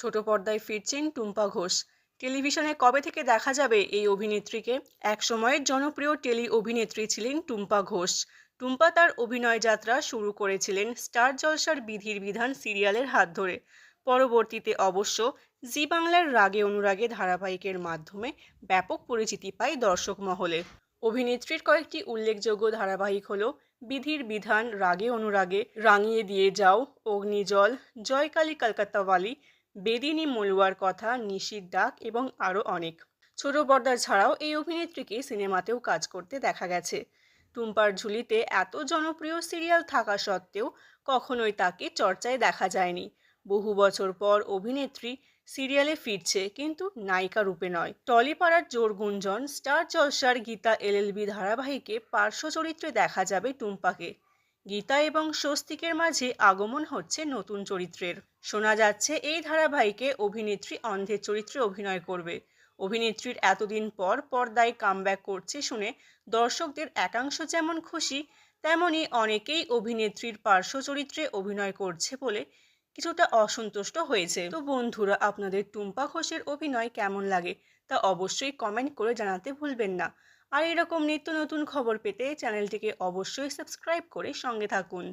ছোট পর্দায় ফিরছেন টুম্পা ঘোষ। টেলিভিশনে কবে থেকে দেখা যাবে এই অভিনেত্রীকে? একসময়ের জনপ্রিয় টেলি অভিনেত্রী ছিলেন টুম্পা ঘোষ। টুম্পা তার অভিনয় যাত্রা শুরু করেছিলেন স্টার জলসার বিধির বিধান সিরিয়ালের হাত ধরে। পরবর্তীতে অবশ্য জি বাংলার রাগে অনুরাগে ধারাবাহিকের মাধ্যমে ব্যাপক পরিচিতি পায় দর্শক মহলে। অভিনেত্রীর কয়েকটি উল্লেখযোগ্য ধারাবাহিক হলো বিধির বিধান, রাগে অনুরাগে, রাঙিয়ে দিয়ে যাও, অগ্নিজল, জয়কালী কলকাতাওয়ালি, বেদিনী মলুয়ার কথা, নিশির ডাক এবং আরও অনেক। ছোট পর্দা ছাড়াও এই অভিনেত্রীকে সিনেমাতেও কাজ করতে দেখা গেছে। টুম্পার ঝুলিতে এত জনপ্রিয় সিরিয়াল থাকা সত্ত্বেও কখনোই তাকে চর্চায় দেখা যায়নি। বহু বছর পর অভিনেত্রী সিরিয়ালে ফিরছে, কিন্তু নায়িকা রূপে নয়। টলিপাড়ার জোর গুঞ্জন, স্টার জলসার গীতা এলএলবি ধারাবাহিকে পার্শ্ব চরিত্রে দেখা যাবে টুম্পাকে। গীতা এবং স্বস্তিকের মাঝে আগমন হচ্ছে নতুন চরিত্রের। শোনা যাচ্ছে এই ধারাবাহিকে অভিনেত্রী অন্ধের চরিত্রে অভিনয় করবে। অভিনেত্রীর এতদিন পর পর্দায় কামব্যাক করছে শুনে দর্শকদের একাংশ যেমন খুশি, তেমনি অনেকেই অভিনেত্রীর পার্শ্ব চরিত্রে অভিনয় করছে বলে কিছুটা অসন্তুষ্ট হয়েছে। তো বন্ধুরা, আপনাদের টুম্পা ঘোষের অভিনয় কেমন লাগে তা অবশ্যই কমেন্ট করে জানাতে ভুলবেন না। আর এরকম নিত্য নতুন খবর পেতে চ্যানেলটিকে অবশ্যই সাবস্ক্রাইব করে সঙ্গে থাকুন।